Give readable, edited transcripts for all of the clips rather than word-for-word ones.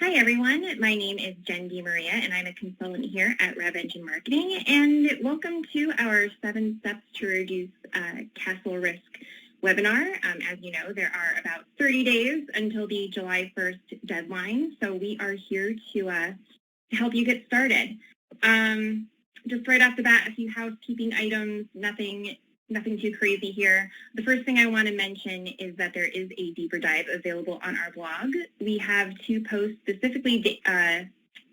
Hi everyone, my name is Jenn DiMaria and I'm a consultant here at RevEngine Marketing, and welcome to our 7 Steps to Reduce CASL Risk webinar. As you know, there are about 30 days until the July 1st deadline, so we are here to help you get started. Just right off the bat, a few housekeeping items, nothing too crazy here. The first thing I want to mention is that there is a deeper dive available on our blog. We have 2 posts specifically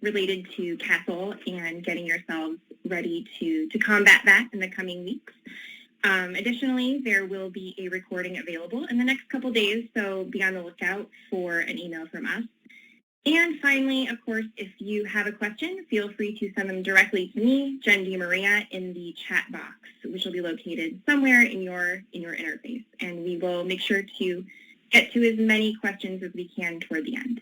related to CASL and getting yourselves ready to combat that in the coming weeks. Additionally, there will be a recording available in the next couple days, so be on the lookout for an email from us. And finally, of course, if you have a question, feel free to send them directly to me, Jenn DiMaria, in the chat box, which will be located somewhere in your interface. And we will make sure to get to as many questions as we can toward the end.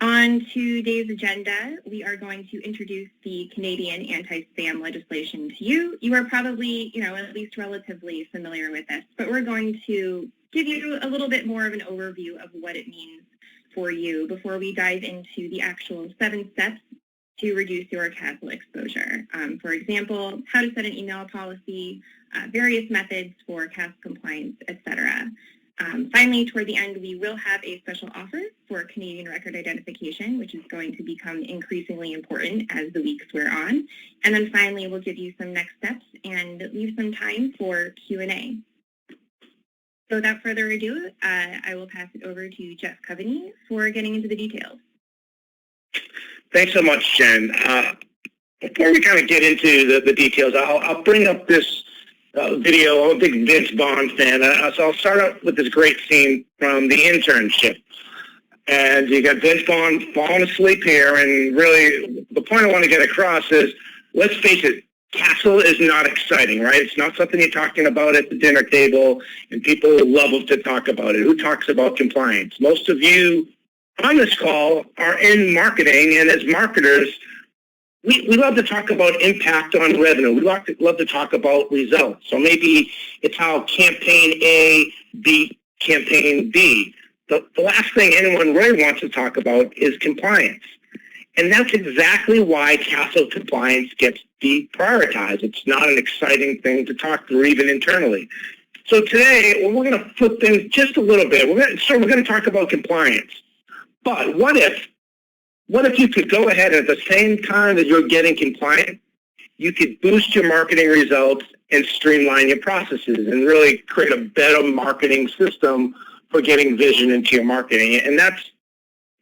On today's agenda, we are going to introduce the Canadian anti-spam legislation to you. You are probably, at least relatively familiar with this, but we're going to give you a little bit more of an overview of what it means for you before we dive into the actual 7 steps to reduce your CASL exposure. For example, how to set an email policy, various methods for CASL compliance, etc. Finally, toward the end, we will have a special offer for Canadian record identification, which is going to become increasingly important as the weeks wear on. And then finally, we'll give you some next steps and leave some time for Q&A. So without further ado, I will pass it over to Jeff Coveney for getting into the details. Thanks so much, Jen. Before we kind of get into the details, I'll bring up this video. I'm a big Vince Vaughn fan, so I'll start out with this great scene from The Internship. And you got Vince Vaughn falling asleep here, and really the point I want to get across is, let's face it, CASL is not exciting, right? It's not something you're talking about at the dinner table, and people love to talk about it. Who talks about compliance? Most of you on this call are in marketing, and as marketers, we love to talk about impact on revenue. We love to talk about results. So maybe it's how campaign A beat campaign B. The last thing anyone really wants to talk about is compliance. And that's exactly why CASL compliance gets deprioritized. It's not an exciting thing to talk through, even internally. So today, we're going to flip things just a little bit. We're going to talk about compliance. But what if you could go ahead and at the same time that you're getting compliant, you could boost your marketing results and streamline your processes and really create a better marketing system for getting vision into your marketing. And that's,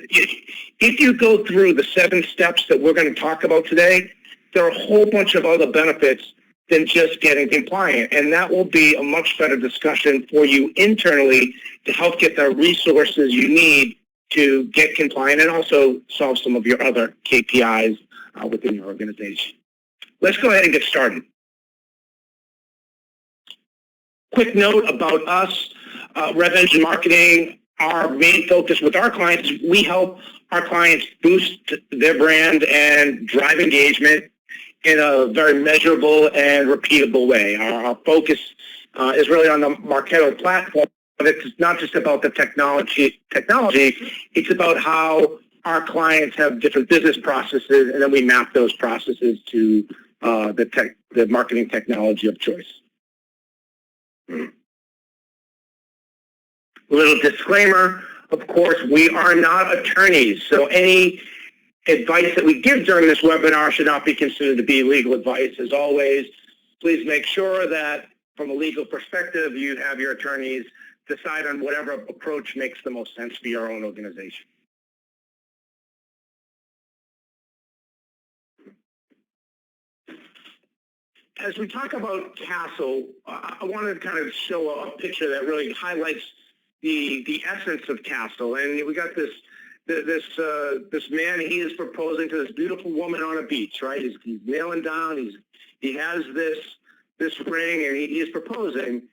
if you go through the 7 steps that we're going to talk about today, there are a whole bunch of other benefits than just getting compliant. And that will be a much better discussion for you internally to help get the resources you need to get compliant and also solve some of your other KPIs within your organization. Let's go ahead and get started. Quick note about us, RevEngine Marketing. Our main focus with our clients is we help our clients boost their brand and drive engagement in a very measurable and repeatable way. Our focus is really on the Marketo platform, but it's not just about the technology. It's about how our clients have different business processes, and then we map those processes to the marketing technology of choice. A little disclaimer, of course, we are not attorneys, so any advice that we give during this webinar should not be considered to be legal advice. As always, please make sure that from a legal perspective, you have your attorneys decide on whatever approach makes the most sense for your own organization. As we talk about CASL, I wanted to kind of show a picture that really highlights the essence of CASL. And we got this man. He is proposing to this beautiful woman on a beach, right? He's kneeling down. He has this ring, and he is proposing.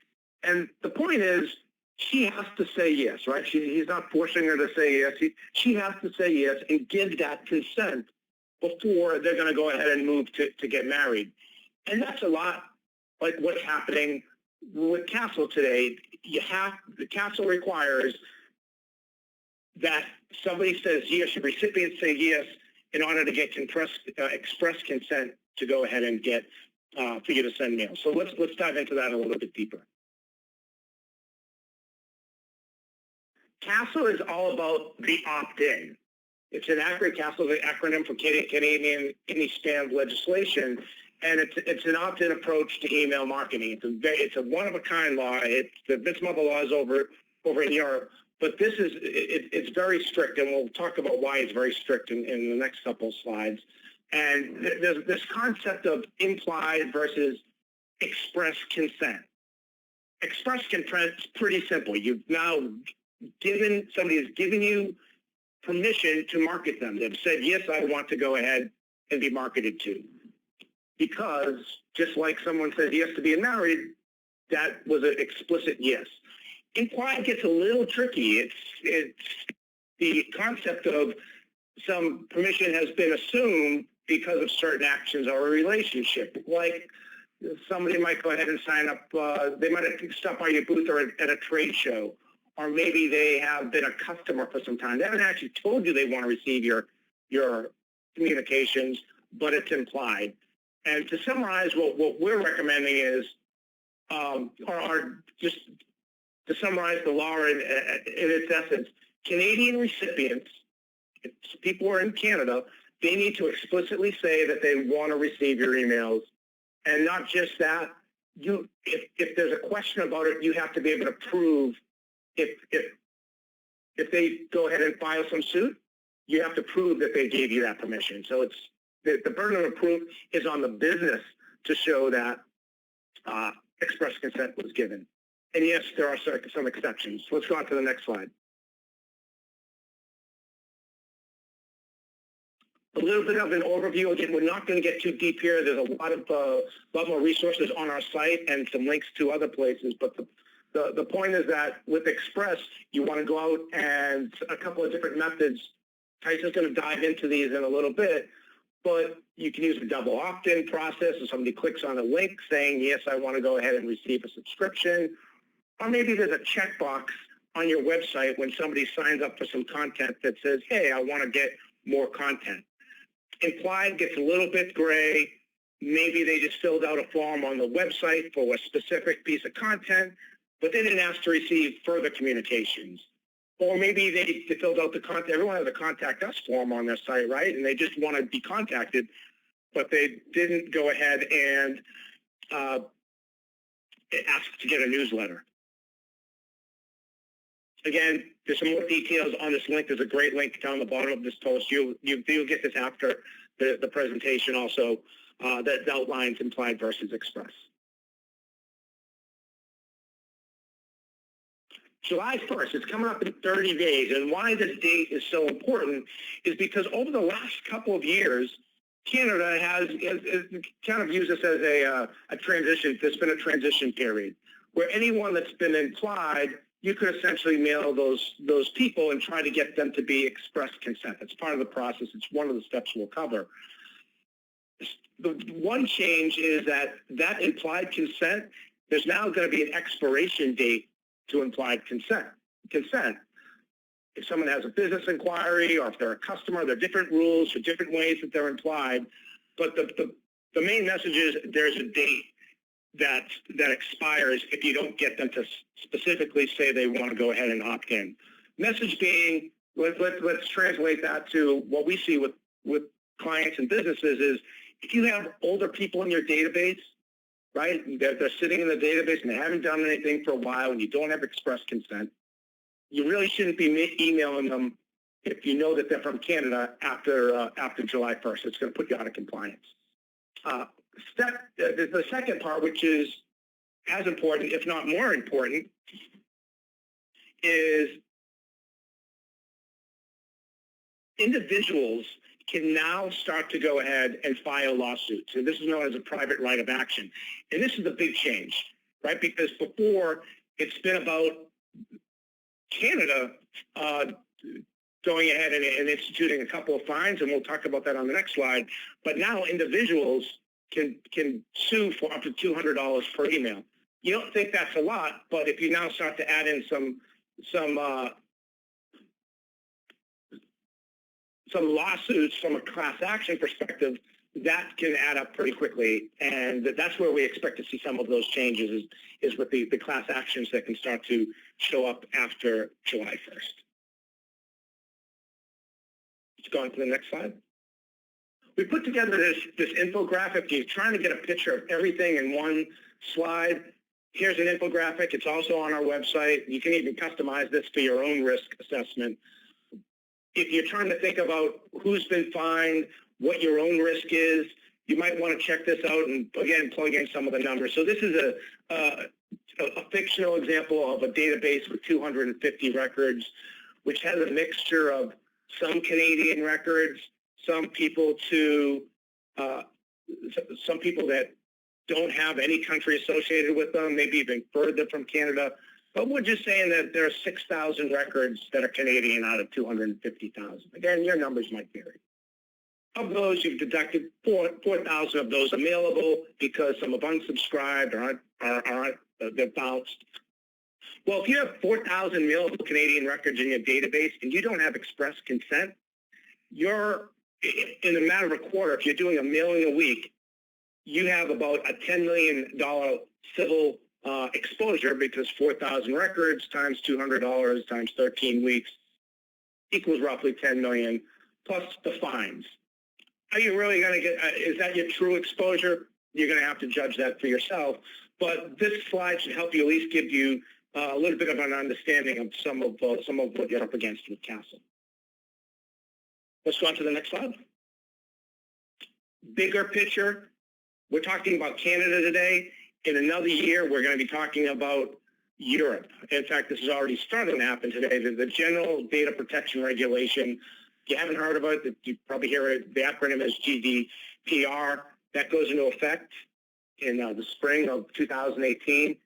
And the point is, she has to say yes, right? He's not forcing her to say yes. She has to say yes and give that consent before they're going to go ahead and move to get married. And that's a lot like what's happening with CASL today. The CASL requires that somebody says yes, the recipient say yes in order to get express consent to go ahead and get for you to send mail. So let's dive into that a little bit deeper. CASL is all about the opt-in. It's an acronym. CASL is an acronym for Canadian Any-Stand legislation, and it's an opt-in approach to email marketing. It's a one-of-a-kind law. This mother law is over in Europe, but it's very strict, and we'll talk about why it's very strict in the next couple of slides. And there's this concept of implied versus express consent. Express consent is pretty simple. You've now somebody has given you permission to market them. They've said, yes, I want to go ahead and be marketed to. Because just like someone says yes to being married, that was an explicit yes. Implied gets a little tricky. It's the concept of some permission has been assumed because of certain actions or a relationship. Like somebody might go ahead and sign up, they might have stopped by your booth or at a trade show, or maybe they have been a customer for some time. They haven't actually told you they want to receive your communications, but it's implied. And to summarize, what we're recommending is, or just to summarize the law in its essence, Canadian recipients, if people are in Canada, they need to explicitly say that they want to receive your emails. And not just that, if there's a question about it, you have to be able to prove if they go ahead and file some suit, you have to prove that they gave you that permission. So it's the burden of proof is on the business to show that express consent was given. And yes, there are some exceptions. Let's go on to the next slide. A little bit of an overview. Again, we're not going to get too deep here. There's a lot more resources on our site and some links to other places. But the point is that with Express, you want to go out and a couple of different methods. Tyson's going to dive into these in a little bit, but you can use a double opt-in process if somebody clicks on a link saying, yes, I want to go ahead and receive a subscription. Or maybe there's a checkbox on your website when somebody signs up for some content that says, hey, I want to get more content. Implied gets a little bit gray. Maybe they just filled out a form on the website for a specific piece of content, but they didn't ask to receive further communications. Or maybe they filled out the content. Everyone has a contact us form on their site, right? And they just want to be contacted, but they didn't go ahead and ask to get a newsletter. Again, there's some more details on this link. There's a great link down the bottom of this post. You'll get this after the presentation also that outlines implied versus express. July 1st, it's coming up in 30 days, and why this date is so important is because over the last couple of years, Canada has kind of used this as a transition. There's been a transition period where anyone that's been implied, you could essentially mail those people and try to get them to be express consent. It's part of the process. It's one of the steps we'll cover. The one change is that implied consent, there's now going to be an expiration date to implied consent. If someone has a business inquiry or if they're a customer, there are different rules for different ways that they're implied. But the main message is there's a date that expires if you don't get them to specifically say they want to go ahead and opt in. Message being, let's translate that to what we see with clients and businesses is if you have older people in your database, right, they're sitting in the database and they haven't done anything for a while and you don't have express consent, you really shouldn't be emailing them if you know that they're from Canada after July 1st. It's going to put you out of compliance. The second part, which is as important, if not more important, is individuals can now start to go ahead and file lawsuits. And this is known as a private right of action. And this is a big change, right? Because before, it's been about Canada going ahead and instituting a couple of fines, and we'll talk about that on the next slide. But now individuals can sue for up to $200 per email. You don't think that's a lot, but if you now start to add in some some lawsuits from a class action perspective, that can add up pretty quickly. And that's where we expect to see some of those changes is with the class actions that can start to show up after July 1st. Let's go on to the next slide. We put together this infographic. You're trying to get a picture of everything in one slide. Here's an infographic. It's also on our website. You can even customize this for your own risk assessment. If you're trying to think about who's been fined, what your own risk is, you might want to check this out and, again, plug in some of the numbers. So this is a fictional example of a database with 250 records, which has a mixture of some Canadian records, some people that don't have any country associated with them, maybe even further from Canada. But we're just saying that there are 6,000 records that are Canadian out of 250,000. Again, your numbers might vary. Of those, you've deducted 4,000 of those available because some have unsubscribed or aren't they're bounced. Well, if you have 4,000 mailable Canadian records in your database and you don't have express consent, you're, in a matter of a quarter, if you're doing a mailing a week, you have about a $10 million civil exposure because 4,000 records times $200 times 13 weeks equals roughly $10 million plus the fines. Are you really going to get, is that your true exposure? You're going to have to judge that for yourself. But this slide should help you at least give you a little bit of an understanding of some of what you're up against with CASL. Let's go on to the next slide. Bigger picture. We're talking about Canada today. In another year, we're going to be talking about Europe. In fact, this is already starting to happen today. The General Data Protection Regulation, if you haven't heard about it, you probably hear it, the acronym is GDPR. That goes into effect in the spring of 2018.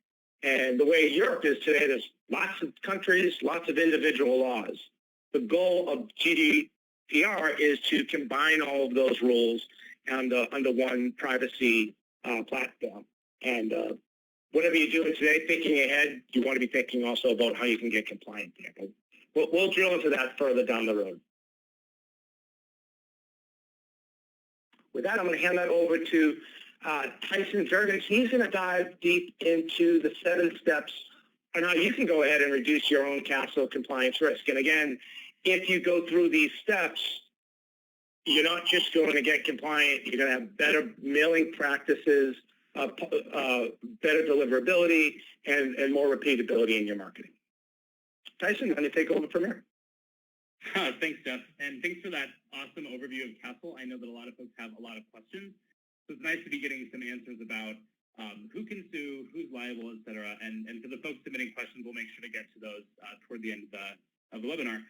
And the way Europe is today, there's lots of countries, lots of individual laws. The goal of GDPR is to combine all of those rules under one privacy platform. And whatever you're doing today, thinking ahead, you want to be thinking also about how you can get compliant there. But we'll drill into that further down the road. With that, I'm going to hand that over to Tyson Jurgens. He's going to dive deep into the 7 steps on how you can go ahead and reduce your own CASL compliance risk. And again, if you go through these steps, you're not just going to get compliant. You're going to have better mailing practices, better deliverability, and more repeatability in your marketing. Tyson, I'm going to take over from here. Thanks, Jeff. And thanks for that awesome overview of CASL. I know that a lot of folks have a lot of questions. So it's nice to be getting some answers about who can sue, who's liable, et cetera. And for the folks submitting questions, we'll make sure to get to those toward the end of the webinar.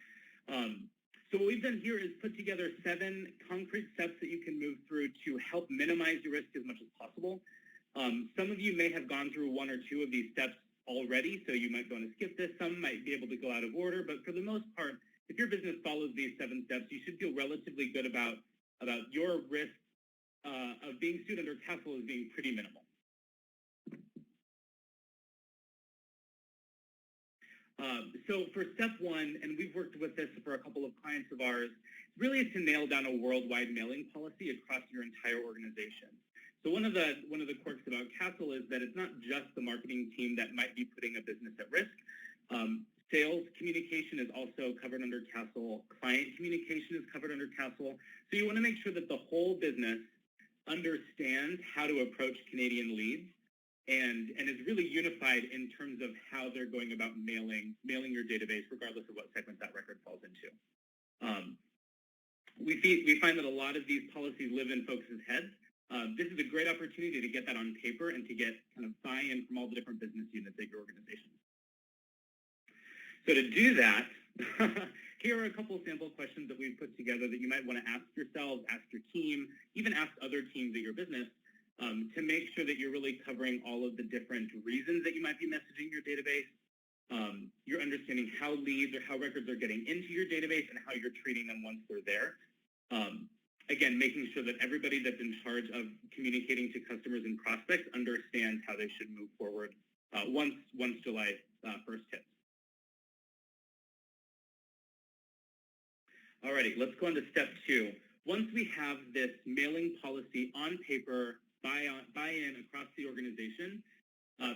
So what we've done here is put together 7 concrete steps that you can move through to help minimize your risk as much as possible. Some of you may have gone through 1 or 2 of these steps already, so you might want to skip this. Some might be able to go out of order, but for the most part, if your business follows these 7 steps, you should feel relatively good about your risk of being sued under CASL as being pretty minimal. So for step 1, and we've worked with this for a couple of clients of ours, really is to nail down a worldwide mailing policy across your entire organization. So one of the quirks about CASL is that it's not just the marketing team that might be putting a business at risk. Sales communication is also covered under CASL. Client communication is covered under CASL. So you want to make sure that the whole business understands how to approach Canadian leads and is really unified in terms of how they're going about mailing your database, regardless of what segment that record falls into. We find that a lot of these policies live in folks' heads. This is a great opportunity to get that on paper and to get kind of buy-in from all the different business units at your organization. So to do that, here are a couple of sample questions that we've put together that you might want to ask yourselves, ask your team, even ask other teams at your business to make sure that you're really covering all of the different reasons that you might be messaging your database. You're understanding how leads or how records are getting into your database and how you're treating them once they're there. Again, making sure that everybody that's in charge of communicating to customers and prospects understands how they should move forward once July 1st hits. Alrighty, let's go on to step 2. Once we have this mailing policy on paper, buy-in across the organization,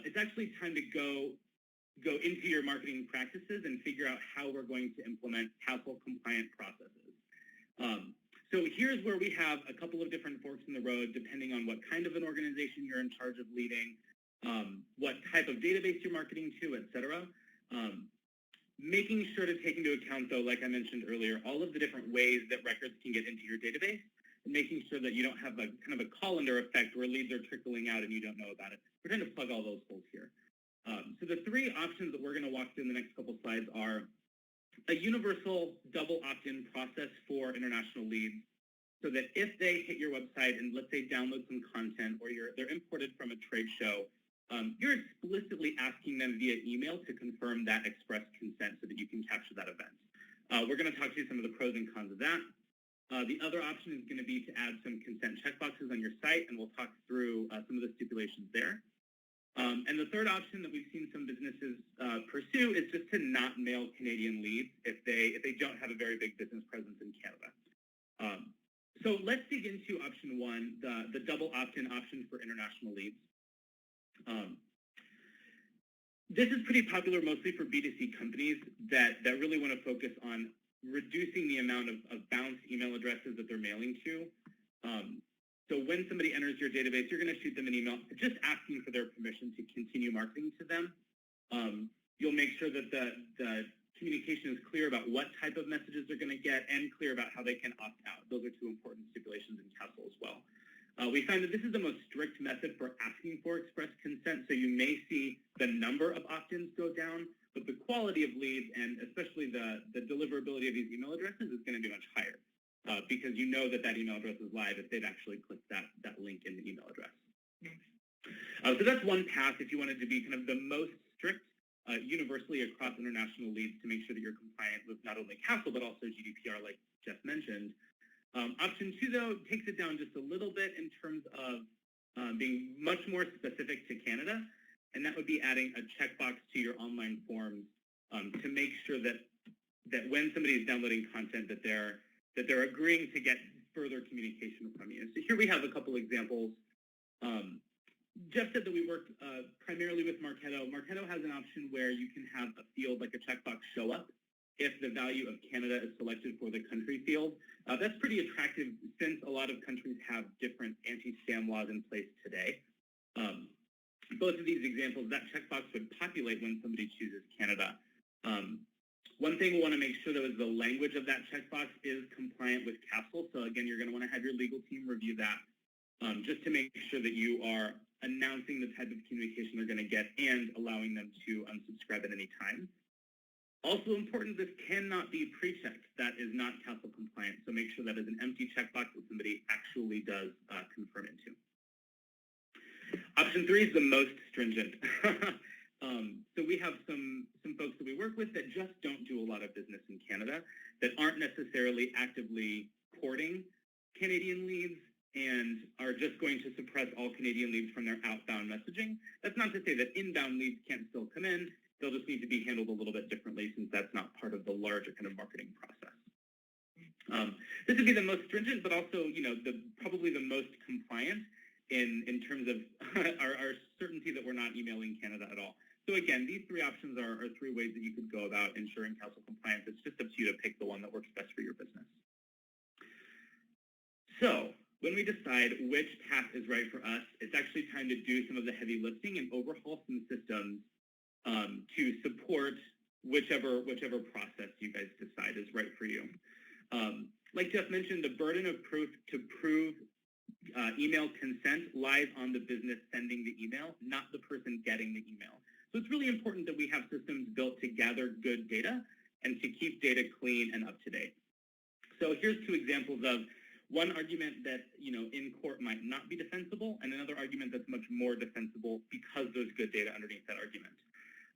it's actually time to go into your marketing practices and figure out how we're going to implement CASL compliant processes. So here's where we have a couple of different forks in the road, depending on what kind of an organization you're in charge of leading, what type of database you're marketing to, et cetera. Making sure to take into account, though, like I mentioned earlier, all of the different ways that records can get into your database, and making sure that you don't have a kind of a colander effect where leads are trickling out and you don't know about it. We're trying to plug all those holes here. So the 3 options that we're going to walk through in the next couple slides are a universal double opt-in process for international leads, so that if they hit your website and let's say download some content or they're imported from a trade show, you're explicitly asking them via email to confirm that express consent so that you can capture that event. We're going to talk through some of the pros and cons of that. The other option is going to be to add some consent checkboxes on your site, and we'll talk through some of the stipulations there. And the third option that we've seen some businesses pursue is just to not mail Canadian leads if they don't have a very big business presence in Canada. So let's dig into option 1, the double opt-in option for international leads. This is pretty popular mostly for B2C companies that really want to focus on reducing the amount of bounced email addresses that they're mailing to. So when somebody enters your database, you're going to shoot them an email just asking for their permission to continue marketing to them. You'll make sure that the communication is clear about what type of messages they're going to get and clear about how they can opt out. Those are 2 important stipulations in CASL as well. We find that this is the most strict method for asking for express consent, so you may see the number of opt-ins go down, but the quality of leads and especially the deliverability of these email addresses is going to be much higher because you know that email address is live if they've actually clicked that link in the email address. So that's one path if you wanted to be kind of the most strict universally across international leads to make sure that you're compliant with not only CASL but also GDPR, like Jeff mentioned. Option 2, though, takes it down just a little bit in terms of being much more specific to Canada, and that would be adding a checkbox to your online forms to make sure that when somebody is downloading content that they're agreeing to get further communication from you. So here we have a couple examples. Jeff said that we worked primarily with Marketo. Marketo has an option where you can have a field like a checkbox show up if the value of Canada is selected for the country field. That's pretty attractive since a lot of countries have different anti-spam laws in place today. Both of these examples, that checkbox would populate when somebody chooses Canada. One thing we want to make sure though is the language of that checkbox is compliant with CASL. So again, you're going to want to have your legal team review that just to make sure that you are announcing the type of communication they're going to get and allowing them to unsubscribe at any time. Also important, this cannot be pre-checked. That is not CASL compliant. So make sure that is an empty checkbox that somebody actually does confirm into. Option 3 is the most stringent. So we have some folks that we work with that just don't do a lot of business in Canada, that aren't necessarily actively courting Canadian leads and are just going to suppress all Canadian leads from their outbound messaging. That's not to say that inbound leads can't still come in. They'll just need to be handled a little bit differently since that's not part of the larger kind of marketing process. This would be the most stringent, but also, probably the most compliant in terms of our certainty that we're not emailing Canada at all. So again, these 3 options are 3 ways that you could go about ensuring CASL compliance. It's just up to you to pick the one that works best for your business. So when we decide which path is right for us, it's actually time to do some of the heavy lifting and overhaul some systems to support whichever process you guys decide is right for you. Like Jeff mentioned, the burden of proof to prove email consent lies on the business sending the email, not the person getting the email. So it's really important that we have systems built to gather good data and to keep data clean and up to date. So here's 2 examples of one argument that, in court might not be defensible, and another argument that's much more defensible because there's good data underneath that argument.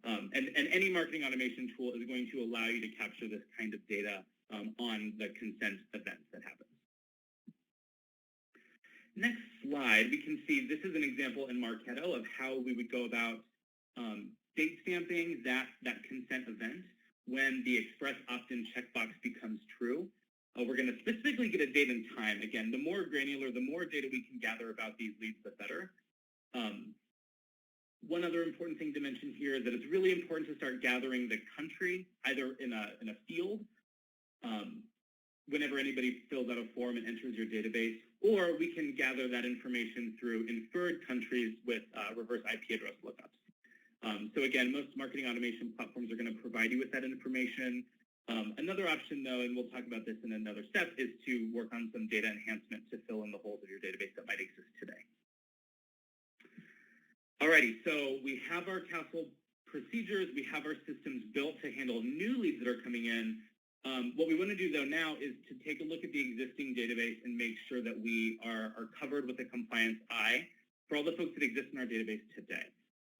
And any marketing automation tool is going to allow you to capture this kind of data on the consent events that happen. Next slide, we can see this is an example in Marketo of how we would go about date stamping that consent event when the express opt-in checkbox becomes true. We're going to specifically get a date and time. Again, the more granular, the more data we can gather about these leads, the better. One other important thing to mention here is that it's really important to start gathering the country, either in a field, whenever anybody fills out a form and enters your database, or we can gather that information through inferred countries with reverse IP address lookups. So again, most marketing automation platforms are going to provide you with that information. Another option, though, and we'll talk about this in another step, is to work on some data enhancement to fill in the holes of your database that might exist today. Alrighty, so we have our CASL procedures, we have our systems built to handle new leads that are coming in. What we want to do, though, now is to take a look at the existing database and make sure that we are covered with a compliance eye for all the folks that exist in our database today.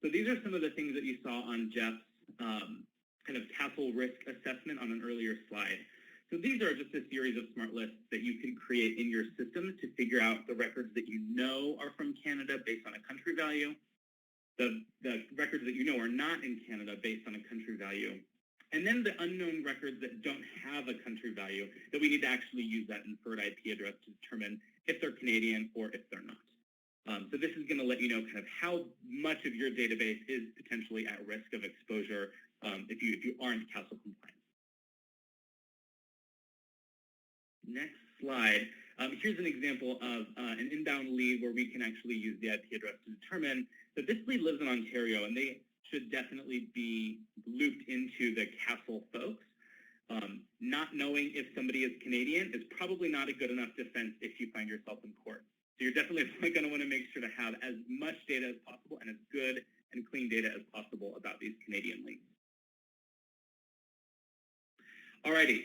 So these are some of the things that you saw on Jeff's kind of CASL risk assessment on an earlier slide. So these are just a series of smart lists that you can create in your system to figure out the records that you know are from Canada based on a country value, the records that you know are not in Canada based on a country value, and then the unknown records that don't have a country value that we need to actually use that inferred IP address to determine if they're Canadian or if they're not. So this is going to let you know kind of how much of your database is potentially at risk of exposure if you aren't CASL compliant. Next slide. Here's an example of an inbound lead where we can actually use the IP address to determine that this lead lives in Ontario, and they should definitely be looped into the CASL folks. Not knowing if somebody is Canadian is probably not a good enough defense if you find yourself in court. So you're definitely going to want to make sure to have as much data as possible and as good and clean data as possible about these Canadian leads. Alrighty.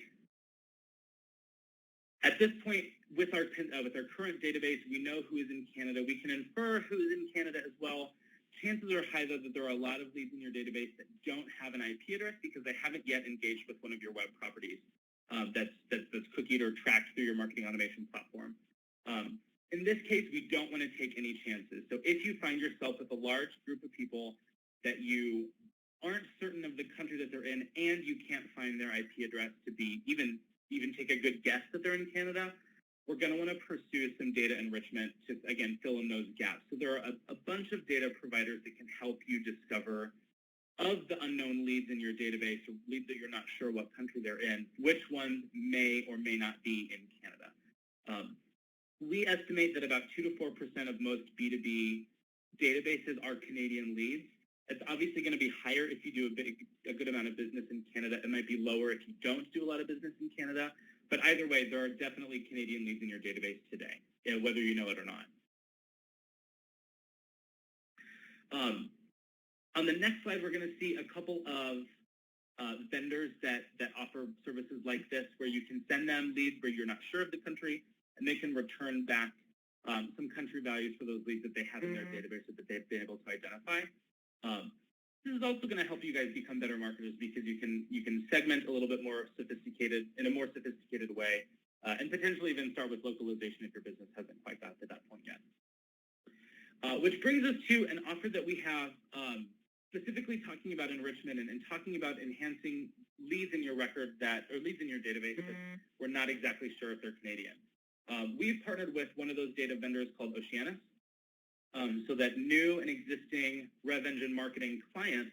At this point, with our current database, we know who is in Canada. We can infer who is in Canada as well. Chances are high, though, that there are a lot of leads in your database that don't have an IP address because they haven't yet engaged with one of your web properties that's cookied or tracked through your marketing automation platform. In this case, we don't want to take any chances. So if you find yourself with a large group of people that you aren't certain of the country that they're in and you can't find their IP address to be even take a good guess that they're in Canada, we're going to want to pursue some data enrichment to, again, fill in those gaps. So there are a bunch of data providers that can help you discover of the unknown leads in your database, or leads that you're not sure what country they're in, which ones may or may not be in Canada. We estimate that about 2 to 4% of most B2B databases are Canadian leads. It's obviously going to be higher if you do a good amount of business in Canada. It might be lower if you don't do a lot of business in Canada. But either way, there are definitely Canadian leads in your database today, whether you know it or not. On the next slide, we're going to see a couple of vendors that offer services like this, where you can send them leads where you're not sure of the country, and they can return back some country values for those leads that they have in their database that they've been able to identify. This is also going to help you guys become better marketers because you can segment a little bit more sophisticated, in a more sophisticated way, and potentially even start with localization if your business hasn't quite got to that point yet. Which brings us to an offer that we have specifically talking about enrichment and talking about enhancing leads in your record leads in your database that we're not exactly sure if they're Canadian. We've partnered with one of those data vendors called Oceanus, so that new and existing RevEngine Marketing clients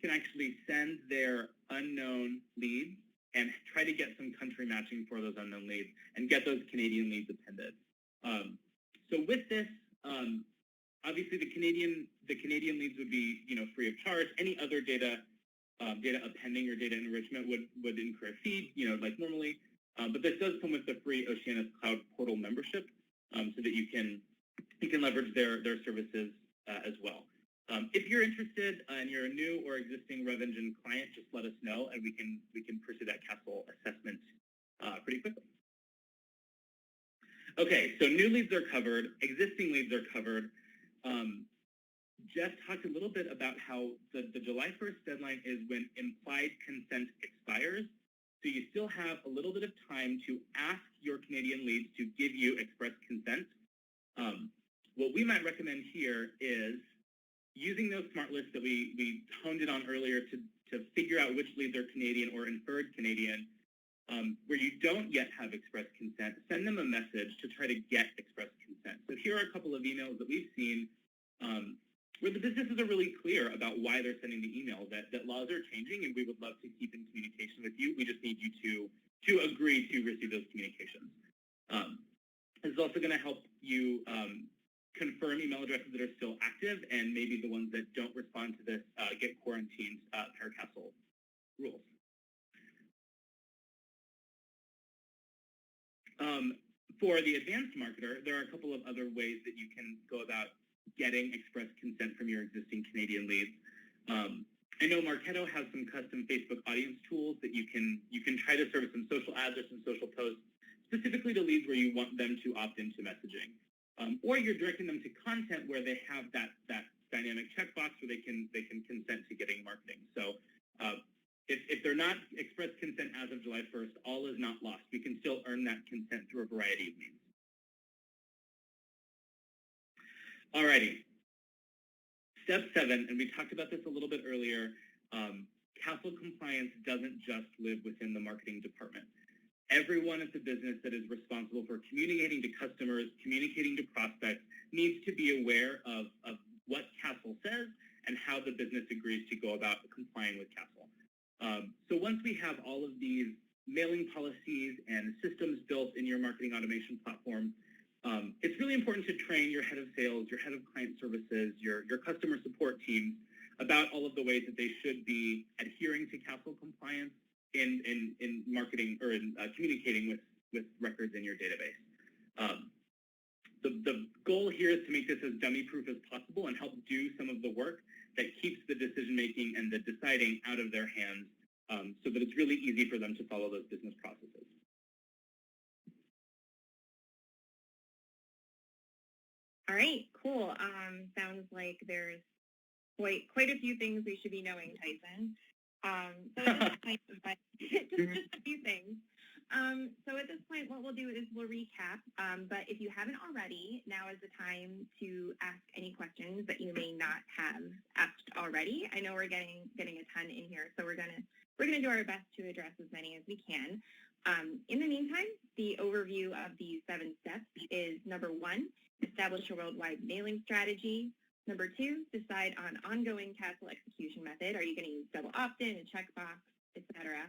can actually send their unknown leads and try to get some country matching for those unknown leads and get those Canadian leads appended. So with this, obviously the Canadian leads would be free of charge. Any other data appending or data enrichment would incur a fee, like normally. But this does come with the free Oceanus Cloud Portal membership, so that you can leverage their services as well. If you're interested and you're a new or existing RevEngine client, just let us know and we can pursue that CASL assessment pretty quickly. Okay, so new leads are covered, existing leads are covered. Jeff talked a little bit about how the July 1st deadline is when implied consent expires. So you still have a little bit of time to ask your Canadian leads to give you express consent. What we might recommend here is using those smart lists that we honed in on earlier to figure out which leads are Canadian or inferred Canadian. where you don't yet have express consent, send them a message to try to get express consent. So here are a couple of emails that we've seen where the businesses are really clear about why they're sending the email, that laws are changing and we would love to keep in communication with you. We just need you to agree to receive those communications. This is also going to help you confirm email addresses that are still active, and maybe the ones that don't respond to this get quarantined per CASL rules. For the advanced marketer, there are a couple of other ways that you can go about getting express consent from your existing Canadian leads. I know Marketo has some custom Facebook audience tools that you can try to serve some social ads or some social posts specifically to leads where you want them to opt into messaging. Or you're directing them to content where they have that dynamic checkbox where they can consent to getting marketing. So if they're not express consent as of July 1st, all is not lost. We can still earn that consent through a variety of means. Alrighty. Step 7, and we talked about this a little bit earlier, CASL compliance doesn't just live within the marketing department. Everyone at the business that is responsible for communicating to customers, communicating to prospects, needs to be aware of what CASL says and how the business agrees to go about complying with CASL. So once we have all of these mailing policies and systems built in your marketing automation platform, it's really important to train your head of sales, your head of client services, your customer support teams about all of the ways that they should be adhering to CASL compliance in marketing or in communicating with records in your database. The goal here is to make this as dummy-proof as possible and help do some of the work that keeps the decision-making and the deciding out of their hands so that it's really easy for them to follow those business processes. All right, cool. Sounds like there's quite a few things we should be knowing, Tyson. So at this point, just a few things. So at this point, what we'll do is we'll recap. But if you haven't already, now is the time to ask any questions that you may not have asked already. I know we're getting a ton in here, so we're gonna do our best to address as many as we can. In the meantime, the overview of these 7 steps is: number 1, establish a worldwide mailing strategy. Number 2, decide on ongoing CASL execution method. Are you going to use double opt-in, a checkbox, etc.?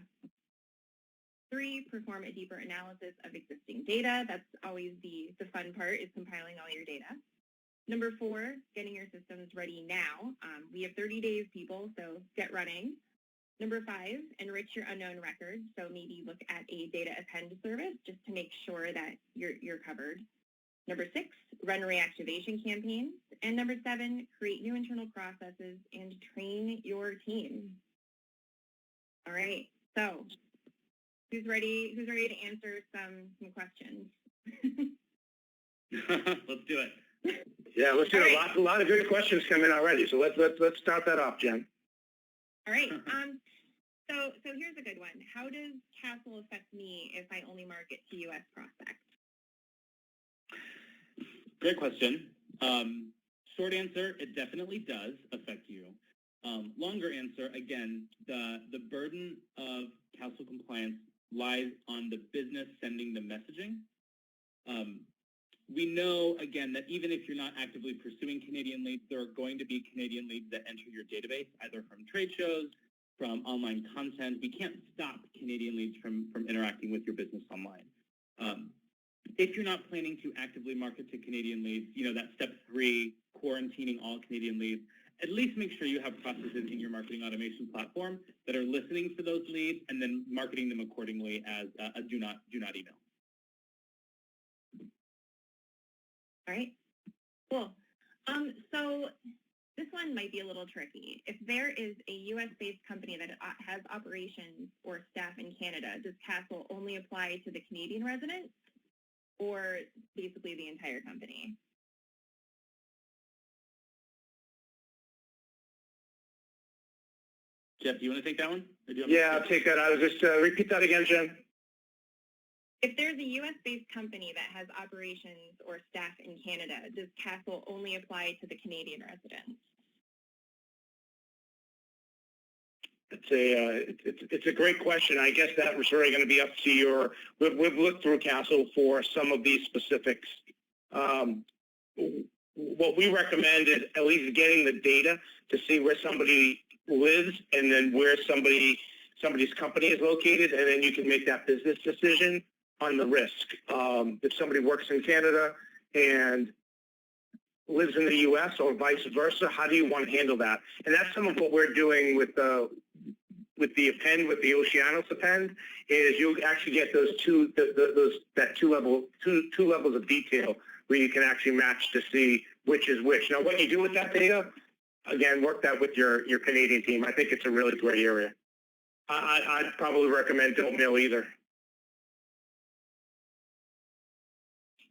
3, perform a deeper analysis of existing data. That's always the fun part, is compiling all your data. Number 4, getting your systems ready now. We have 30 days, people, so get running. Number 5, enrich your unknown records. So maybe look at a data append service just to make sure that you're covered. Number 6, run reactivation campaigns. And number 7, create new internal processes and train your team. All right, so who's ready to answer some questions? Let's do it. Yeah, let's do it. A lot of good questions come in already. So let's start that off, Jen. All right. So here's a good one. How does CASL affect me if I only market to U.S. prospects? Great question. Short answer, it definitely does affect you. Longer answer, again, the burden of CASL compliance lies on the business sending the messaging. We know, again, that even if you're not actively pursuing Canadian leads, there are going to be Canadian leads that enter your database, either from trade shows, from online content. We can't stop Canadian leads from interacting with your business online. If you're not planning to actively market to Canadian leads, that step 3, quarantining all Canadian leads, at least make sure you have processes in your marketing automation platform that are listening for those leads and then marketing them accordingly as a do not email. All right, cool. So this one might be a little tricky. If there is a U.S.-based company that has operations or staff in Canada, does CASL only apply to the Canadian residents or basically the entire company? Jeff, do you want to take that one? Yeah, I'll take that. I was just repeat that again, Jen. If there's a U.S.-based company that has operations or staff in Canada, does CASL only apply to the Canadian residents? It's a great question. I guess that was really going to be up to your. We've looked through CASL for some of these specifics. What we recommend is at least getting the data to see where somebody lives and then where somebody's company is located, and then you can make that business decision on the risk. If somebody works in Canada and lives in the U.S. or vice versa, how do you want to handle that? And that's some of what we're doing with the append, with the Oceanos append, is you actually get those two levels of detail where you can actually match to see which is which. Now, what you do with that data, again, work that with your Canadian team. I think it's a really great area. I'd probably recommend don't mail either.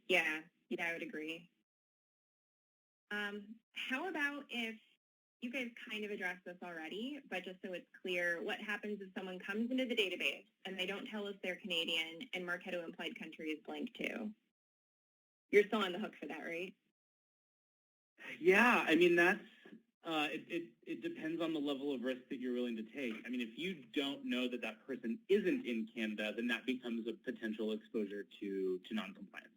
Yeah, I would agree. How about if you guys kind of addressed this already, but just so it's clear, what happens if someone comes into the database and they don't tell us they're Canadian and Marketo implied country is blank too? You're still on the hook for that, right? Yeah, I mean, that's, it depends on the level of risk that you're willing to take. I mean, if you don't know that that person isn't in Canada, then that becomes a potential exposure to non-compliance.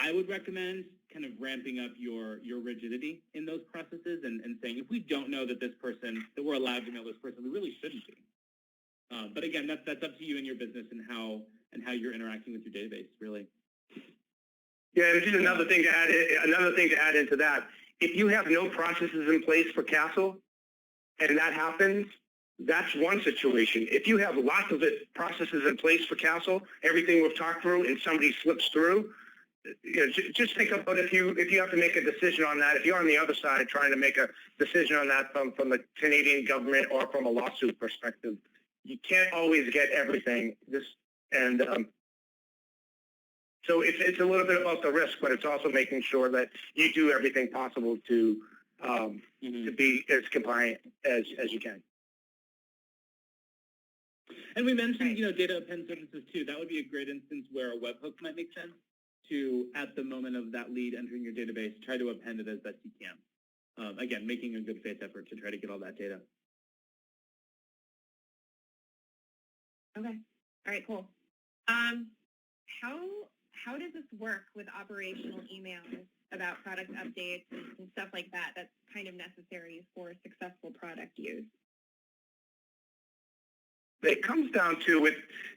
I would recommend kind of ramping up your rigidity in those processes and saying, if we don't know that this person, that we're allowed to mail this person, we really shouldn't be. But again, that's up to you and your business and how you're interacting with your database, really. Yeah, this is another thing to add into that. If you have no processes in place for CASL and that happens, that's one situation. If you have lots of processes in place for CASL, everything we've talked through, and somebody slips through, just think about if you have to make a decision on that. If you're on the other side trying to make a decision on that from the Canadian government or from a lawsuit perspective, you can't always get everything. So it's a little bit about the risk, but it's also making sure that you do everything possible to be as compliant as you can. And we mentioned, data append services too. That would be a great instance where a webhook might make sense to, at the moment of that lead entering your database, try to append it as best you can. Again, making a good faith effort to try to get all that data. Okay. All right, cool. How does this work with operational emails about product updates and stuff like that that's kind of necessary for successful product use? It comes down to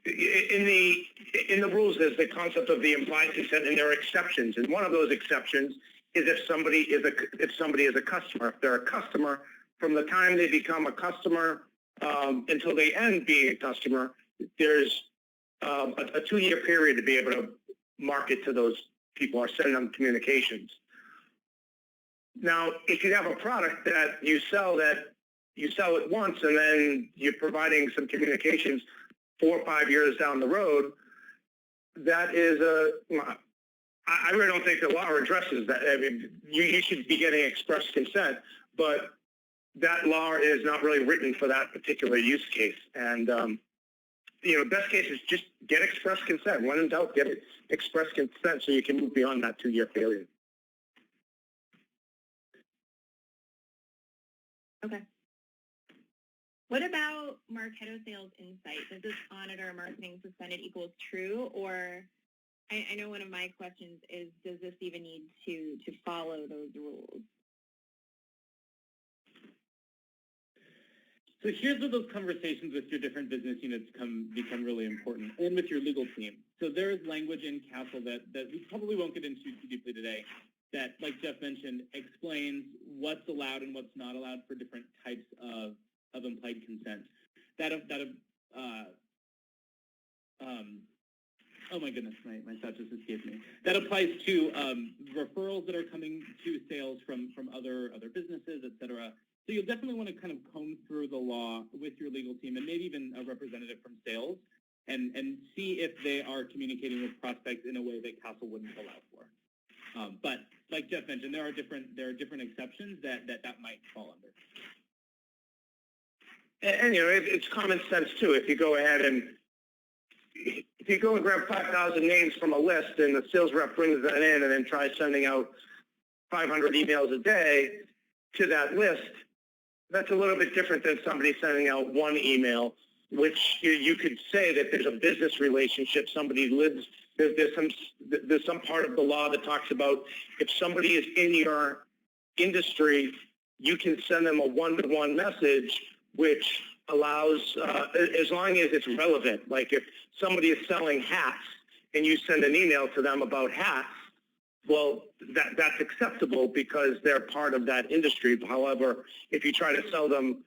in the rules there's the concept of the implied consent, and there are exceptions. And one of those exceptions is if somebody is a customer. If they're a customer, from the time they become a customer until they end being a customer, there's a 2-year period to be able to market to those people or send them communications. Now, if you have a product that you sell it once and then you're providing some communications 4 or 5 years down the road, that is I really don't think the law addresses that. I mean, you should be getting express consent, but that law is not really written for that particular use case. And best case is just get express consent. When in doubt, get express consent so you can move beyond that 2-year period. Okay. What about Marketo Sales Insight? Does this auditor marketing suspended equals true? Or I know one of my questions is, does this even need to follow those rules? So here's where those conversations with your different business units become really important, and with your legal team. So there is language in CASL that we probably won't get into too deeply today that, like Jeff mentioned, explains what's allowed and what's not allowed for different types of implied consent. Oh my goodness, my thought just escaped me. That applies to referrals that are coming to sales from other businesses, et cetera. So you'll definitely want to kind of comb through the law with your legal team and maybe even a representative from sales and see if they are communicating with prospects in a way that CASL wouldn't allow for. But like Jeff mentioned, there are different exceptions that might fall under. And it's common sense too. If you go ahead and grab 5,000 names from a list and the sales rep brings that in and then tries sending out 500 emails a day to that list, That's a little bit different than somebody sending out one email, which you could say that there's a business relationship. Somebody lives, there's some part of the law that talks about if somebody is in your industry, you can send them a one-to-one message, which allows, as long as it's relevant. Like if somebody is selling hats and you send an email to them about hats, well, that's acceptable because they're part of that industry. However, if you try to sell them,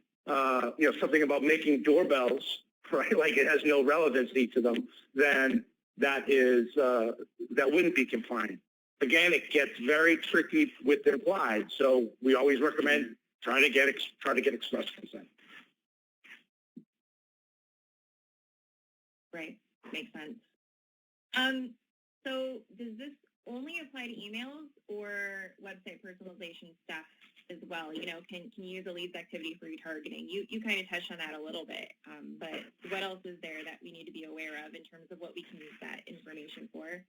something about making doorbells, right, like it has no relevancy to them, then that wouldn't be compliant. Again, it gets very tricky with implied, so we always recommend try to get express consent. Right, makes sense. So does this only apply to emails or website personalization stuff as well? You know, can you use a leads activity for retargeting? You kind of touched on that a little bit, but what else is there that we need to be aware of in terms of what we can use that information for?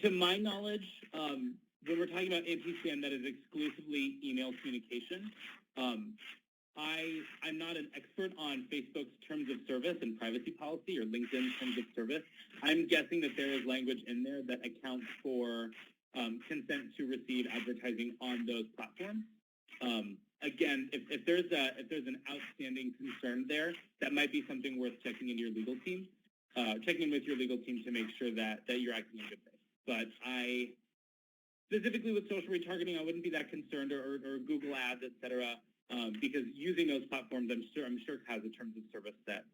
To my knowledge, when we're talking about APCM, that is exclusively email communication. I'm not an expert on Facebook's terms of service and privacy policy or LinkedIn's terms of service. I'm guessing that there is language in there that accounts for consent to receive advertising on those platforms. Again, if there's an outstanding concern there, that might be something worth checking in your legal team, checking in with your legal team to make sure that you're acting in good faith. But specifically with social retargeting, I wouldn't be that concerned, or Google Ads, et cetera. Because using those platforms, I'm sure has a terms of service that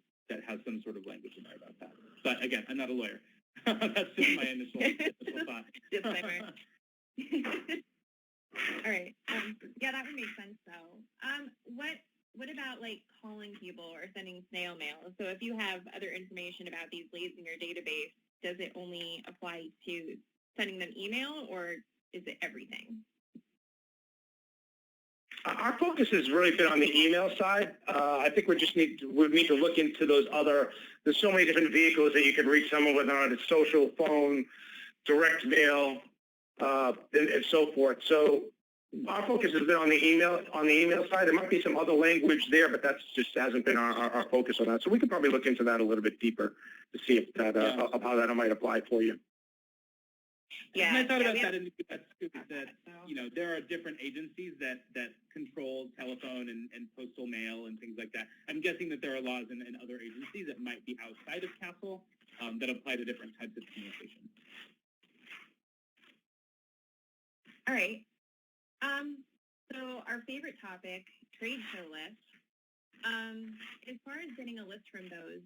has some sort of language in there about that. But again, I'm not a lawyer. That's just my initial thought. Disclaimer. All right. Yeah, that would make sense though. What about like calling people or sending snail mail? So if you have other information about these leads in your database, does it only apply to sending them email, or is it everything? Our focus has really been on the email side. I think we need to look into those other. There's so many different vehicles that you can reach someone with, on it's social, phone, direct mail, and so forth. So our focus has been on the email side. There might be some other language there, but that's just hasn't been our focus on that. So we could probably look into that a little bit deeper to see if that of how that might apply for you. Yeah, and I thought about that, and that's that there are different agencies that control telephone and postal mail and things like that. I'm guessing that there are laws in other agencies that might be outside of CASL that apply to different types of communication. All right. So our favorite topic, trade show lists. As far as getting a list from those,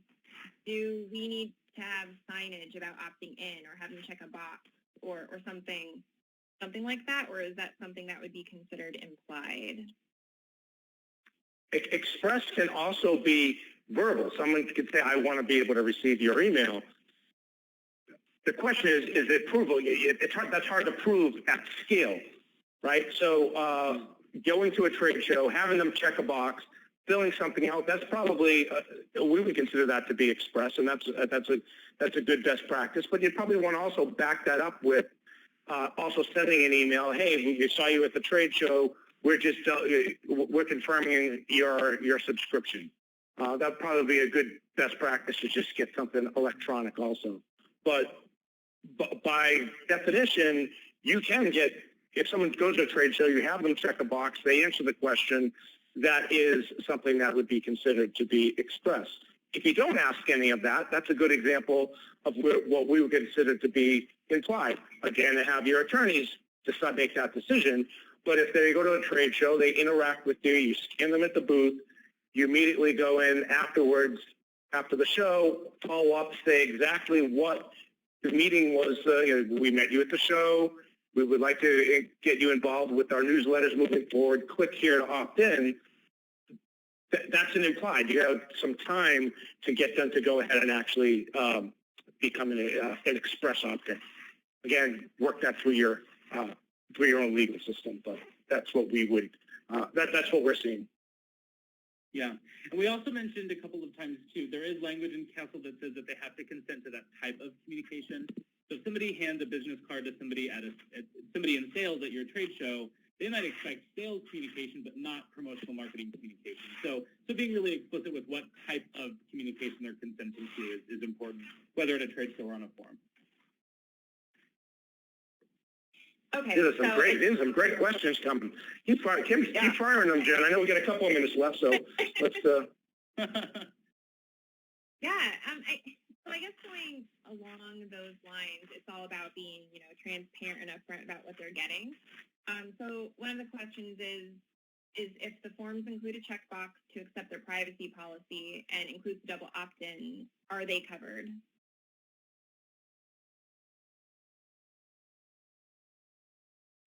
do we need to have signage about opting in or have them check a box or something like that, or is that something that would be considered implied? Express can also be verbal. Someone could say, I want to be able to receive your email. The question is it provable? That's hard to prove at scale, right? So going to a trade show, having them check a box, filling something out, that's probably, we would consider that to be express, and that's a good best practice. But you'd probably want to also back that up with also sending an email, hey, we saw you at the trade show, we're confirming your subscription. That'd probably be a good best practice to just get something electronic also. But by definition, you can get, if someone goes to a trade show, you have them check a box, they answer the question, that is something that would be considered to be express. If you don't ask any of that, that's a good example of what we would consider to be implied. Again, have your attorneys decide, make that decision. But if they go to a trade show, they interact with you, you scan them at the booth, you immediately go in afterwards, after the show, follow up, say exactly what the meeting was. We met you at the show. We would like to get you involved with our newsletters moving forward. Click here to opt in. That's an implied. You have some time to get them to go ahead and actually become an express opt-in. Again, work that through your own legal system, but that's what we would. That's what we're seeing. Yeah, and we also mentioned a couple of times too. There is language in CASL that says that they have to consent to that type of communication. So if somebody hands a business card to somebody somebody in sales at your trade show, they might expect sales communication, but not promotional marketing communication. So being really explicit with what type of communication they're consenting to is important, whether at a trade show or on a forum. Okay. These are some great questions coming. Keep firing them, Jen. I know we got a couple of minutes left, so let's. Yeah. So I guess going along those lines, it's all about being, transparent and upfront about what they're getting. So one of the questions is if the forms include a checkbox to accept their privacy policy and includes double opt-in, are they covered?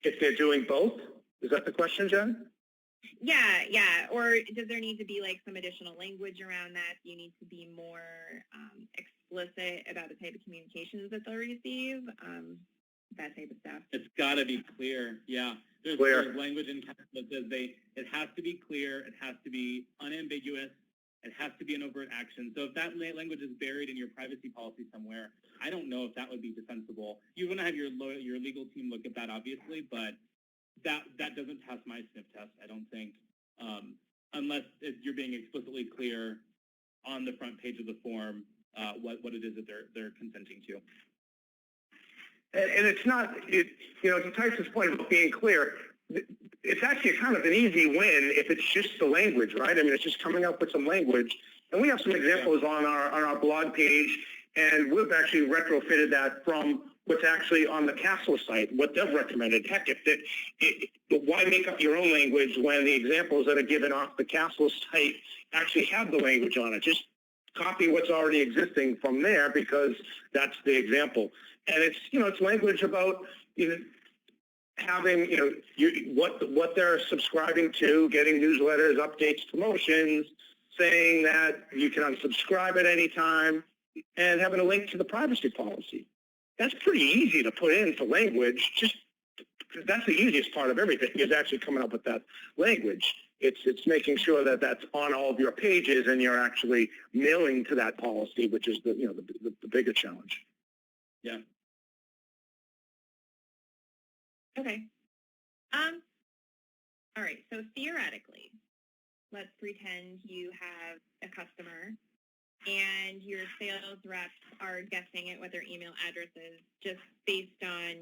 If they're doing both, is that the question, Jen? Yeah. Or does there need to be like some additional language around that? Do you need to be more explicit about the type of communications that they'll receive? That type of stuff. It's got to be clear. Yeah. There's language in CASL that says it has to be clear, it has to be unambiguous, it has to be an overt action. So if that language is buried in your privacy policy somewhere, I don't know if that would be defensible. You want to have your legal team look at that, obviously, but that doesn't pass my sniff test, I don't think, unless you're being explicitly clear on the front page of the form what it is that they're consenting to. And it's not, to Tyson's point about being clear, it's actually kind of an easy win if it's just the language, right? I mean, it's just coming up with some language. And we have some examples on our blog page, and we've actually retrofitted that from what's actually on the CASL site, what they've recommended. Heck, why make up your own language when the examples that are given off the CASL site actually have the language on it? Just copy what's already existing from there because that's the example. And it's language about having what they're subscribing to, getting newsletters, updates, promotions, saying that you can unsubscribe at any time, and having a link to the privacy policy. That's pretty easy to put into language. Just that's the easiest part of everything is actually coming up with that language. It's making sure that that's on all of your pages and you're actually mailing to that policy, which is the bigger challenge. Yeah. Okay. All right. So theoretically, let's pretend you have a customer and your sales reps are guessing at what their email address is just based on,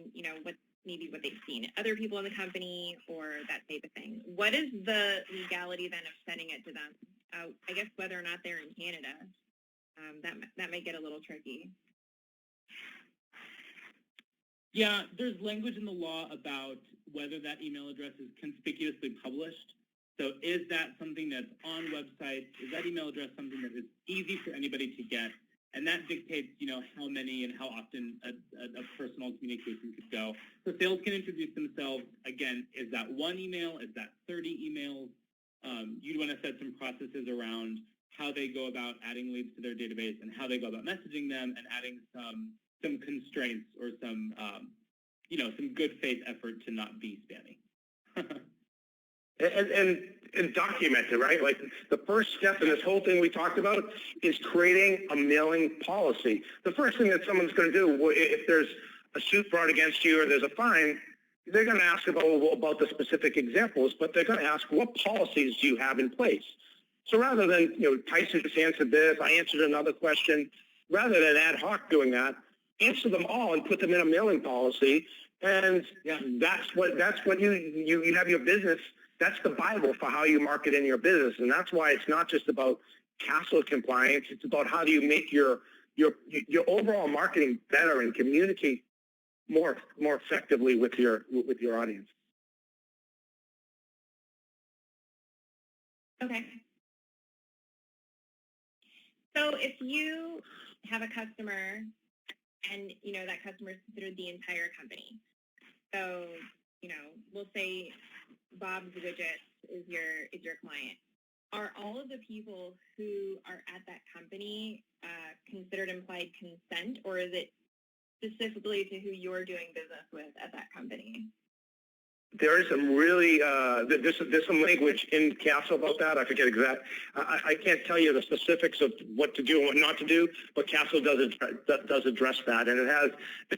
what they've seen at other people in the company or that type of thing. What is the legality then of sending it to them? I guess whether or not they're in Canada, that might get a little tricky. Yeah, there's language in the law about whether that email address is conspicuously published. So is that something that's on websites? Is that email address something that is easy for anybody to get? And that dictates, how many and how often a personal communication could go. So sales can introduce themselves. Again, is that one email? Is that 30 emails? You'd want to set some processes around how they go about adding leads to their database and how they go about messaging them and adding some constraints or some good faith effort to not be spammy. and document it, right? Like the first step in this whole thing we talked about is creating a mailing policy. The first thing that someone's going to do, if there's a suit brought against you or there's a fine, they're going to ask about the specific examples, but they're going to ask, what policies do you have in place? So rather than, Tyson just answered this, I answered another question, rather than ad hoc doing that, answer them all and put them in a mailing policy. And that's what you have your business. That's the Bible for how you market in your business. And that's why it's not just about CASL compliance. It's about how do you make your overall marketing better and communicate more effectively with your audience. Okay. So if you have a customer and, that customer is considered the entire company. So, we'll say Bob's Widgets is your client. Are all of the people who are at that company considered implied consent, or is it specifically to who you're doing business with at that company? there is some really, there's some language in CASL about that. I forget exact. I can't tell you the specifics of what to do and what not to do, but CASL does address that, and it has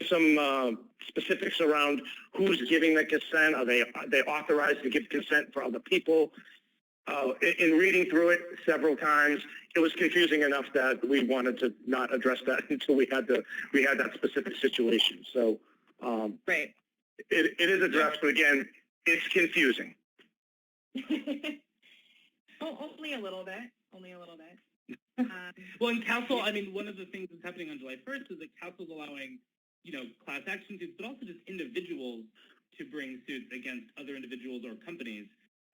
some specifics around who's giving the consent. Are they authorized to give consent for other people? In reading through it several times, it was confusing enough that we wanted to not address that until we had that specific situation. So, right. It is addressed, but again, it's confusing. Only a little bit. Only a little bit. Well, in CASL, I mean, one of the things that's happening on July 1st is that CASL is allowing, class action suits, but also just individuals to bring suits against other individuals or companies.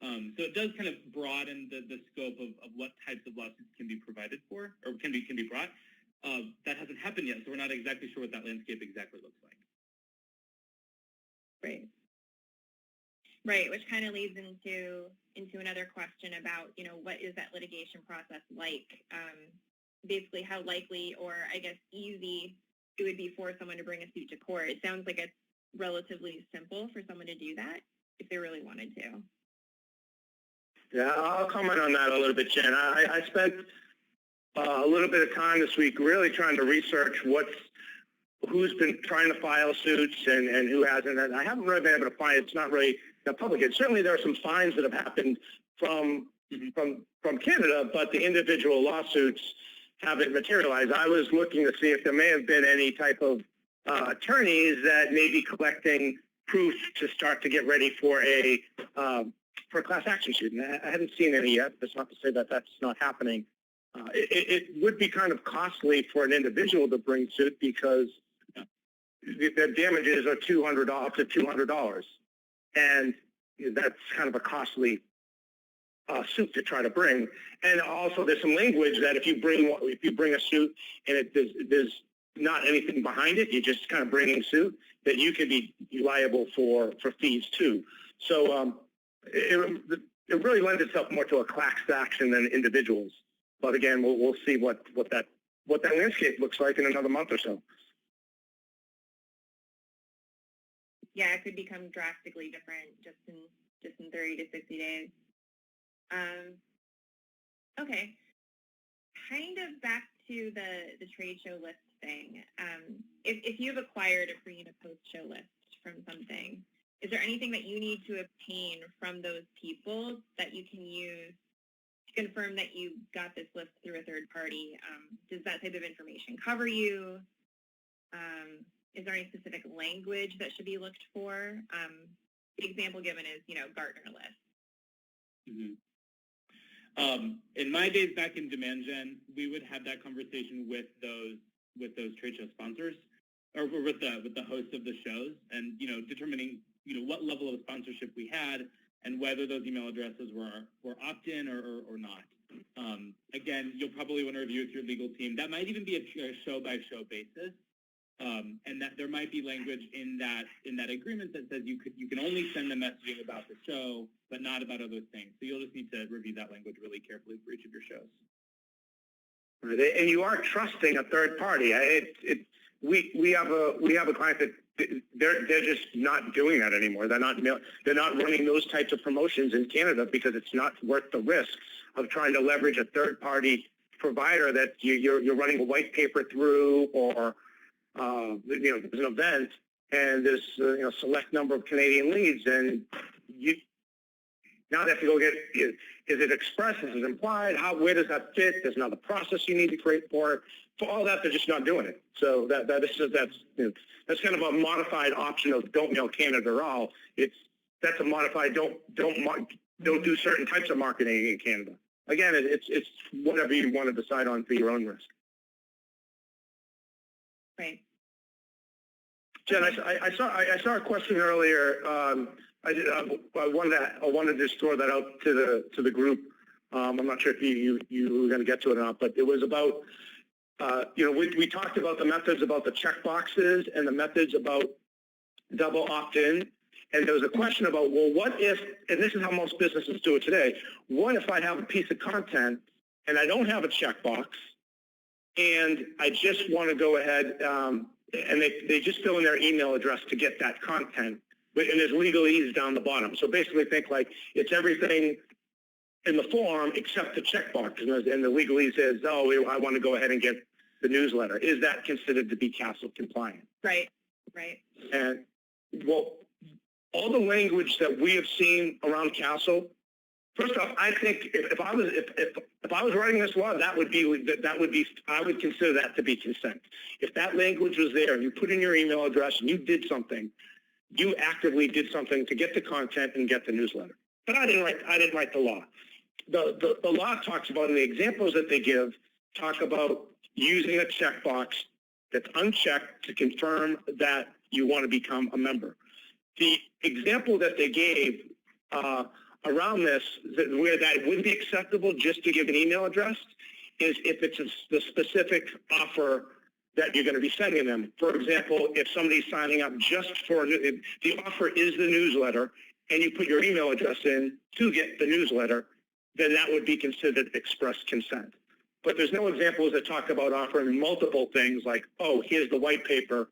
So it does kind of broaden the scope of what types of lawsuits can be provided for or can be brought. That hasn't happened yet, so we're not exactly sure what that landscape exactly looks like. Right. Right, which kind of leads into another question about, what is that litigation process like? Basically, how likely or, I guess, easy it would be for someone to bring a suit to court. It sounds like it's relatively simple for someone to do that if they really wanted to. Yeah, I'll comment on that a little bit, Jen. I spent a little bit of time this week really trying to research who's been trying to file suits and who hasn't. And I haven't really been able to find it's not really public. And certainly there are some fines that have happened from Canada, but the individual lawsuits haven't materialized. I was looking to see if there may have been any type of attorneys that may be collecting proof to start to get ready for a class action suit. And I haven't seen any yet. That's not to say that that's not happening. It would be kind of costly for an individual to bring suit because the damages are up to $200, and that's kind of a costly suit to try to bring. And also, there's some language that if you bring a suit and there's not anything behind it, you're just kind of bringing suit, that you can be liable for fees too. So it really lends itself more to a class action than individuals. But again, we'll see what that landscape looks like in another month or so. Yeah, it could become drastically different just in 30 to 60 days. Okay, kind of back to the trade show list thing. If you've acquired a pre and a post show list from something, is there anything that you need to obtain from those people that you can use to confirm that you got this list through a third party? Does that type of information cover you? Is there any specific language that should be looked for? The example given is, Gartner list. Mm-hmm. In my days back in Demand Gen, we would have that conversation with those trade show sponsors, or with the hosts of the shows, and determining what level of sponsorship we had and whether those email addresses were opt-in or not. Again, you'll probably want to review with your legal team. That might even be a show-by-show basis. And that there might be language in that agreement that says you can only send the messaging about the show, but not about other things. So you'll just need to review that language really carefully for each of your shows. Right. And you are trusting a third party. We have a client that they're just not doing that anymore. They're not running those types of promotions in Canada because it's not worth the risk of trying to leverage a third party provider that you're running a white paper through, or there's an event and there's select number of Canadian leads, and now they have to go get, is it express, is it implied, where does that fit? There's another process you need to create for it. For all that, they're just not doing it. So that's kind of a modified option of don't mail Canada at all. That's a modified don't do certain types of marketing in Canada. Again, it's whatever you want to decide on for your own risk. Right. Jen, I saw a question earlier. I wanted to throw that out to the group. I'm not sure if you were going to get to it or not, but it was about we talked about the methods about the check boxes and the methods about double opt-in, and there was a question about, well, what if, and this is how most businesses do it today, what if I have a piece of content and I don't have a checkbox, and I just want to go ahead and they just fill in their email address to get that content. and there's legalese down the bottom. So basically think like it's everything in the form except the checkbox, and the legalese says, oh, I want to go ahead and get the newsletter. Is that considered to be CASL compliant? Right. And well, all the language that we have seen around CASL, first off, I think if I was writing this law, I would consider that to be consent. If that language was there and you put in your email address and you did something, you actively did something to get the content and get the newsletter. But I didn't write the law. The law talks about, and the examples that they give talk about using a checkbox that's unchecked to confirm that you want to become a member. The example that they gave around this, where that would be acceptable just to give an email address, is if it's the specific offer that you're going to be sending them. For example, if somebody's signing up just for, if the offer is the newsletter, and you put your email address in to get the newsletter, then that would be considered express consent. But there's no examples that talk about offering multiple things like, oh, here's the white paper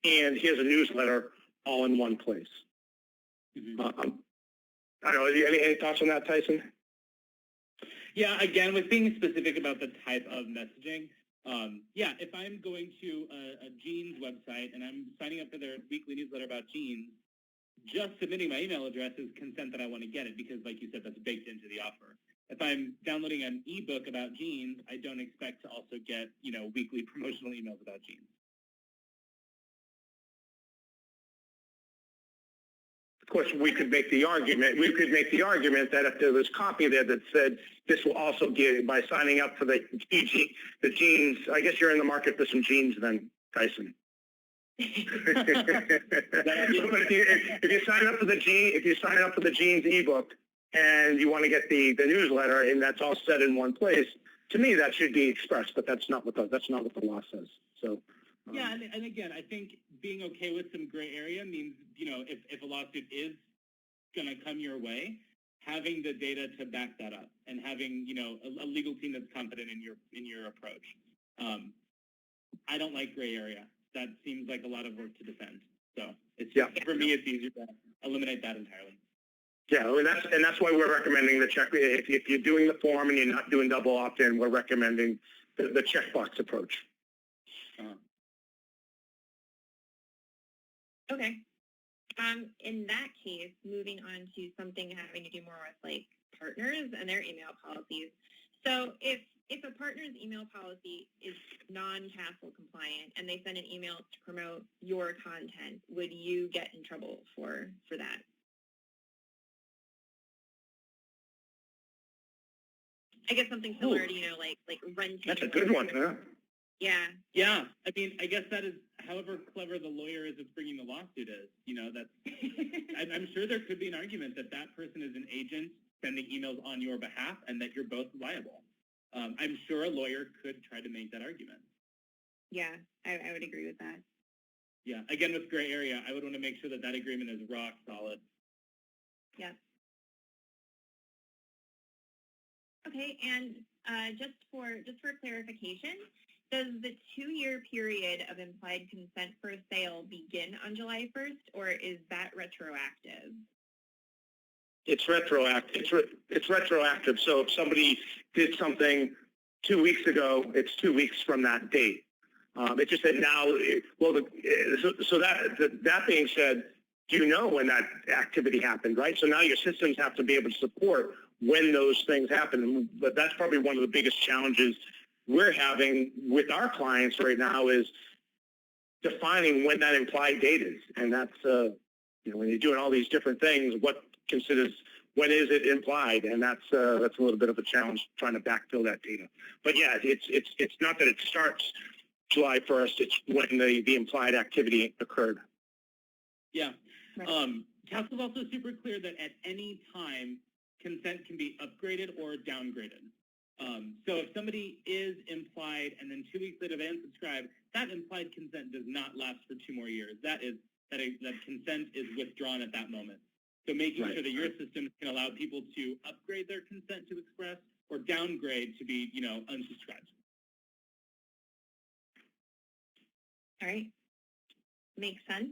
and here's a newsletter all in one place. Mm-hmm. I don't know, any thoughts on that, Tyson? Yeah, again, with being specific about the type of messaging, yeah, if I'm going to a jeans website and I'm signing up for their weekly newsletter about jeans, just submitting my email address is consent that I want to get it because, like you said, that's baked into the offer. If I'm downloading an ebook about jeans, I don't expect to also get, weekly promotional emails about jeans. Of course, we could make the argument that if there was copy there that said this will also give, by signing up for the jeans, I guess you're in the market for some jeans then, Tyson. But if you sign up for the jeans ebook and you want to get the newsletter and that's all set in one place, to me that should be expressed, but that's not what the law says. So yeah, and again, I think being okay with some gray area means, if a lawsuit is going to come your way, having the data to back that up and having, a legal team that's confident in your approach. I don't like gray area. That seems like a lot of work to defend. So for me, it's easier to eliminate that entirely. Yeah, and that's why we're recommending the check. If you're doing the form and you're not doing double opt-in, we're recommending the checkbox approach. Okay. In that case, moving on to something having to do more with like partners and their email policies. So if a partner's email policy is non-CASL compliant and they send an email to promote your content, would you get in trouble for that? I guess something similar to, like renting. That's a good one, huh? Yeah. Yeah. I mean, I guess that is however clever the lawyer is that's bringing the lawsuit is. That's. I'm sure there could be an argument that person is an agent sending emails on your behalf and that you're both liable. I'm sure a lawyer could try to make that argument. Yeah, I would agree with that. Yeah. Again, with gray area, I would want to make sure that agreement is rock solid. Yeah. Okay, and just for clarification, does the 2-year period of implied consent for a sale begin on July 1st, or is that retroactive? It's retroactive. It's retroactive. So if somebody did something 2 weeks ago, it's 2 weeks from that date. It just said now. So that being said, do you know when that activity happened, right? So now your systems have to be able to support when those things happen. But that's probably one of the biggest challenges we're having with our clients right now is defining when that implied date is. And that's, when you're doing all these different things, when is it implied? And that's a little bit of a challenge trying to backfill that data. But yeah, it's not that it starts July 1st, it's when the implied activity occurred. Yeah. Right. CASL is also super clear that at any time, consent can be upgraded or downgraded. So if somebody is implied and then 2 weeks later they unsubscribe, that implied consent does not last for 2 more years. That consent is withdrawn at that moment. So making sure that your systems can allow people to upgrade their consent to Express or downgrade to be, unsubscribed. All right. Makes sense.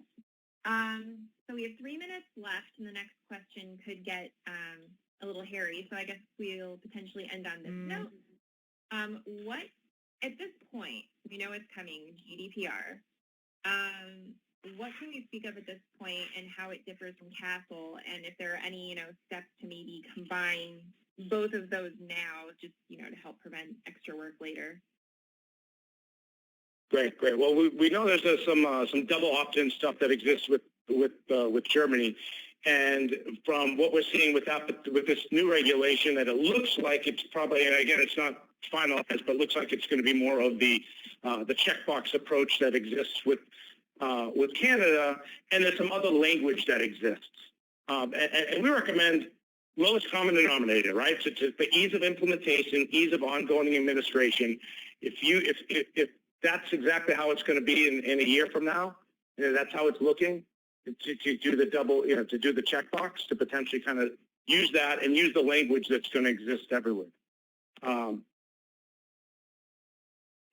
So we have 3 minutes left, and the next question could get a little hairy. So I guess we'll potentially end on this note. What at this point, we know it's coming, GDPR. What can we speak of at this point, and how it differs from CASL, and if there are any, steps to maybe combine both of those now, just to help prevent extra work later. Great. Well, we know there's some double opt-in stuff that exists with Germany, and from what we're seeing with this new regulation, that it looks like it's probably, and again, it's not finalized, but it looks like it's going to be more of the checkbox approach that exists with Canada, and there's some other language that exists, and we recommend lowest common denominator, right? So to the ease of implementation, ease of ongoing administration. If that's exactly how it's going to be in a year from now, that's how it's looking, to do the double, to do the checkbox, to potentially kind of use that and use the language that's going to exist everywhere.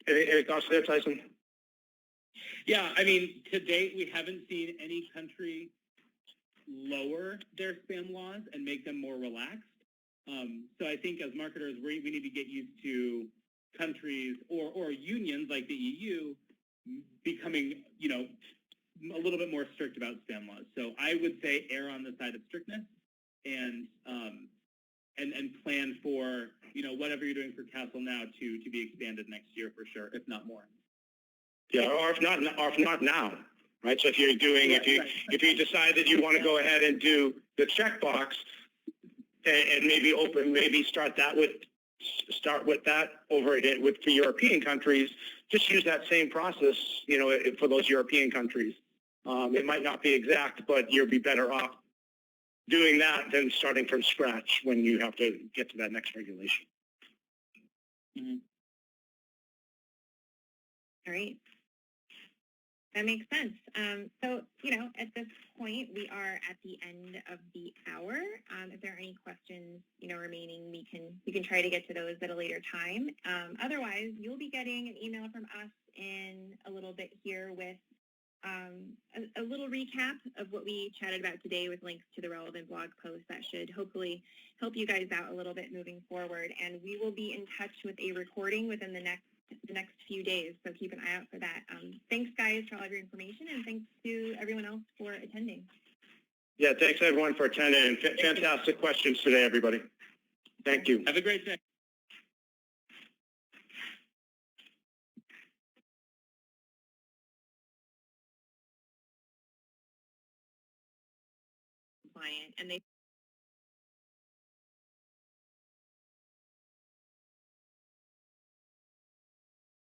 Any thoughts there, Tyson? Yeah, I mean, to date, we haven't seen any country lower their spam laws and make them more relaxed. So I think as marketers, we need to get used to countries or unions like the EU becoming, a little bit more strict about spam laws. So I would say err on the side of strictness and plan for, whatever you're doing for CASL now to be expanded next year for sure, if not more. Yeah, or if not now, right? So if you're doing, if you decide that you want to go ahead and do the checkbox and maybe start with that over for European countries, just use that same process, for those European countries. It might not be exact, but you'll be better off doing that than starting from scratch when you have to get to that next regulation. Mm-hmm. All right. That makes sense. So, at this point, we are at the end of the hour. If there are any questions, remaining, we can try to get to those at a later time. Otherwise, you'll be getting an email from us in a little bit here with a little recap of what we chatted about today, with links to the relevant blog posts that should hopefully help you guys out a little bit moving forward. And we will be in touch with a recording within the next few days, so keep an eye out for that. Thanks, guys, for all of your information, and thanks to everyone else for attending. Yeah, thanks, everyone, for attending. Fantastic questions today, everybody. Thank you. Have a great day. And they